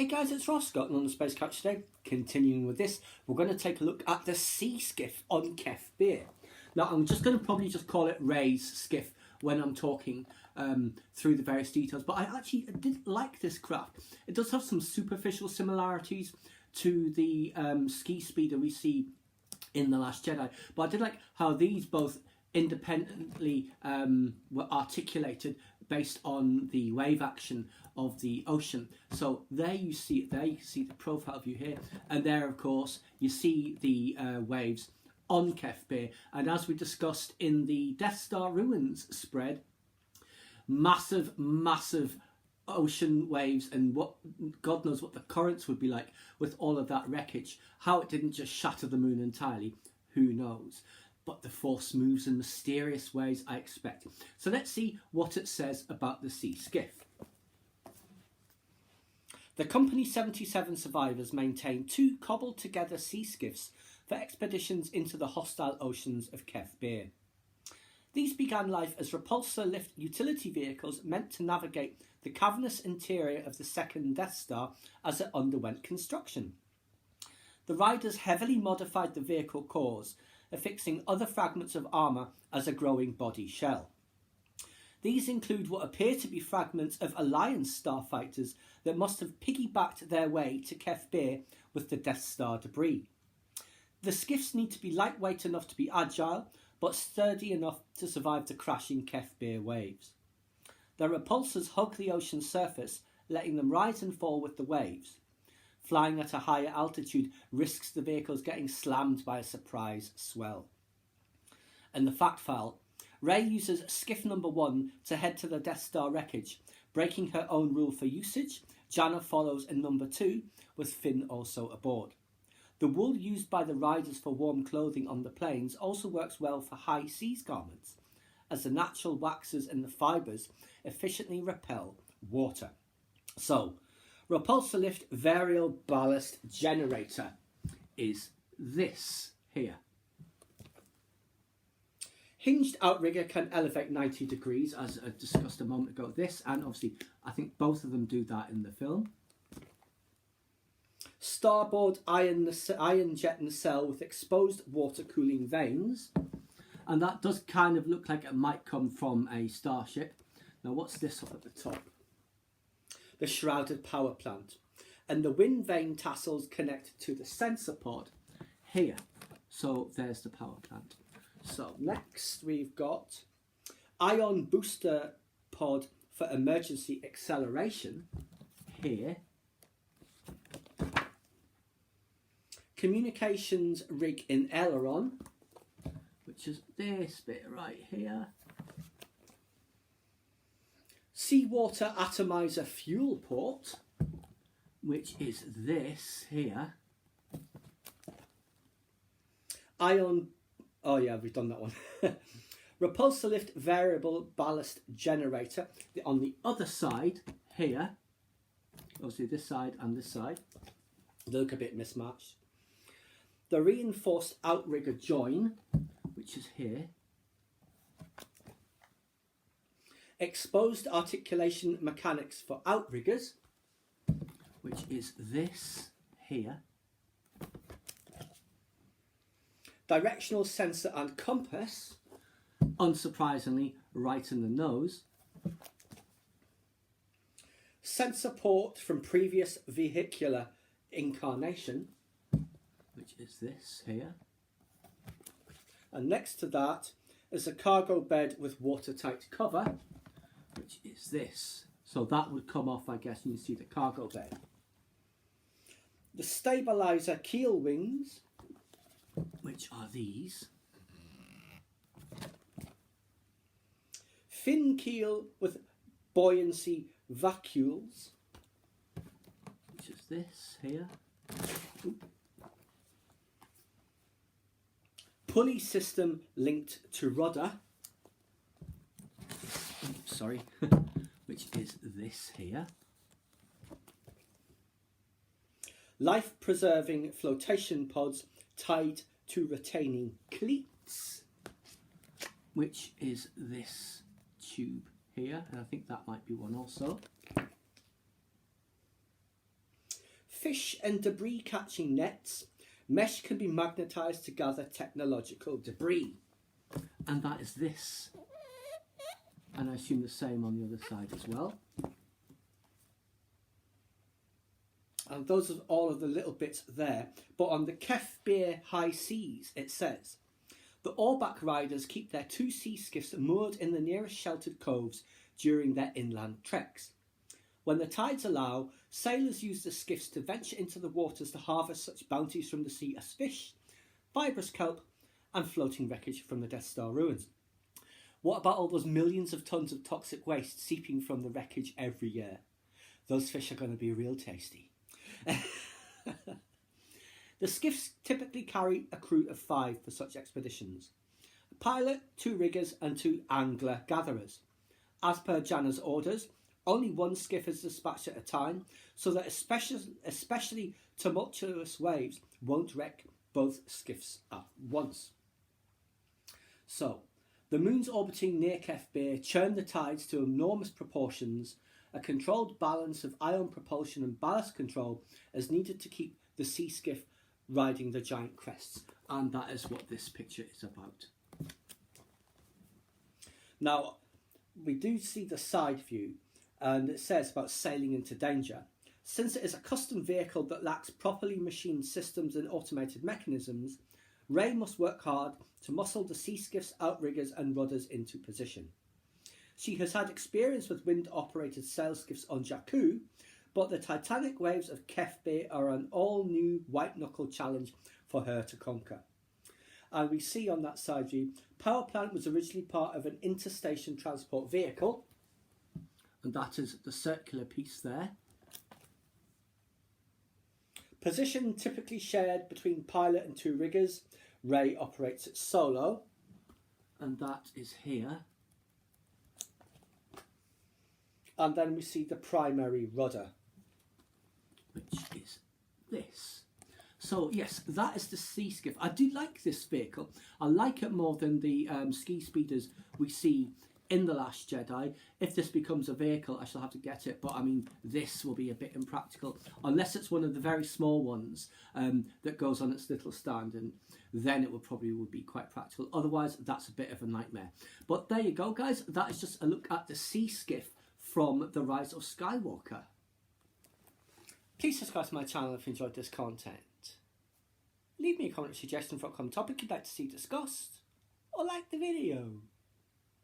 Hey guys, it's Ross, Scotland on the Space Couch today. Continuing with this, we're going to take a look at the sea skiff on Kef Bir. Now, I'm just going to probably just call it Ray's skiff when I'm talking through the various details, but I did like this craft. It does have some superficial similarities to the ski speeder we see in The Last Jedi, but I did like how these both independently were articulated based on the wave action of the ocean. So there you see it there, you can see the profile view here, and there of course you see the waves on Kef Bir. And as we discussed in the Death Star Ruins spread, massive ocean waves, and what God knows what the currents would be like with all of that wreckage. How it didn't just shatter the moon entirely, who knows. But the Force moves in mysterious ways, I expect. So let's see what it says about the sea skiff. The Company 77 survivors maintain 2 cobbled-together sea skiffs for expeditions into the hostile oceans of Kef Bir. These began life as repulsor lift utility vehicles meant to navigate the cavernous interior of the second Death Star as it underwent construction. The riders heavily modified the vehicle cores, affixing other fragments of armour as a growing body shell. These include what appear to be fragments of Alliance starfighters that must have piggybacked their way to Kef Bir with the Death Star debris. The skiffs need to be lightweight enough to be agile, but sturdy enough to survive the crashing Kef Bir waves. Their repulsors hug the ocean surface, letting them rise and fall with the waves. Flying at a higher altitude risks the vehicles getting slammed by a surprise swell. And the fact file, Rey uses skiff number 1 to head to the Death Star wreckage, breaking her own rule for usage. Janna follows in number 2, with Finn also aboard. The wool used by the riders for warm clothing on the plains also works well for high seas garments, as the natural waxes in the fibres efficiently repel water. So, repulsor lift variable ballast generator is this here. Hinged outrigger can elevate 90 degrees, as I discussed a moment ago. This, and obviously I think both of them do that in the film. Starboard iron jet nacelle with exposed water cooling vanes. And that does kind of look like it might come from a starship. Now what's this up at the top? The shrouded power plant. And the wind vane tassels connect to the sensor pod here. So there's the power plant. So next we've got ion booster pod for emergency acceleration here. Communications rig in aileron, which is this bit right here. Seawater atomizer fuel port, which is this here. Oh yeah, we've done that one. Repulsor lift variable ballast generator on the other side here. Obviously this side and this side. They look a bit mismatched. The reinforced outrigger join, which is here. Exposed articulation mechanics for outriggers, which is this here. Directional sensor and compass, unsurprisingly right in the nose. Sensor port from previous vehicular incarnation, which is this here. And next to that is a cargo bed with watertight cover, which is this. So that would come off, I guess, and you see the cargo bed. The stabilizer keel wings, which are these. Fin keel with buoyancy vacuoles, which is this here. Oop. Pulley system linked to rudder. Oops, sorry, which is this here. Life-preserving flotation pods tied to retaining cleats, which is this tube here, and I think that might be one also. fish and debris catching nets, mesh can be magnetised to gather technological debris. And that is this. And I assume the same on the other side as well. And those are all of the little bits there. But on the Kef Beer High Seas, it says, the oarback riders keep their 2 sea skiffs moored in the nearest sheltered coves during their inland treks. When the tides allow, sailors use the skiffs to venture into the waters to harvest such bounties from the sea as fish, fibrous kelp, and floating wreckage from the Death Star ruins. What about all those millions of tons of toxic waste seeping from the wreckage every year? Those fish are going to be real tasty. The skiffs typically carry a crew of 5 for such expeditions. A pilot, 2 riggers and 2 angler gatherers. As per Janna's orders, only 1 skiff is dispatched at a time, so that especially tumultuous waves won't wreck both skiffs at once. So, the moons orbiting near Kef Bir churn the tides to enormous proportions. A controlled balance of ion propulsion and ballast control is needed to keep the sea skiff riding the giant crests. And that is what this picture is about. Now, we do see the side view, and it says about sailing into danger. Since it is a custom vehicle that lacks properly machined systems and automated mechanisms, Ray must work hard to muscle the sea skiff's outriggers and rudders into position. She has had experience with wind-operated sail skiffs on Jakku, but the titanic waves of Kef Bir are an all-new white-knuckle challenge for her to conquer. And we see on that side view, power plant was originally part of an interstation transport vehicle, and that is the circular piece there. Position typically shared between pilot and 2 riggers. Ray operates it solo, and that is here. And then we see the primary rudder, which is this. So yes, that is the sea skiff. I do like this vehicle. I like it more than the ski speeders we see in The Last Jedi. If this becomes a vehicle, I shall have to get it. But I mean, this will be a bit impractical, unless it's one of the very small ones that goes on its little stand, and then it would be quite practical. Otherwise, that's a bit of a nightmare. But there you go, guys. That is just a look at the sea skiff from The Rise of Skywalker. Please subscribe to my channel if you enjoyed this content. Leave me a comment or suggestion for a common topic you'd like to see discussed, or like the video.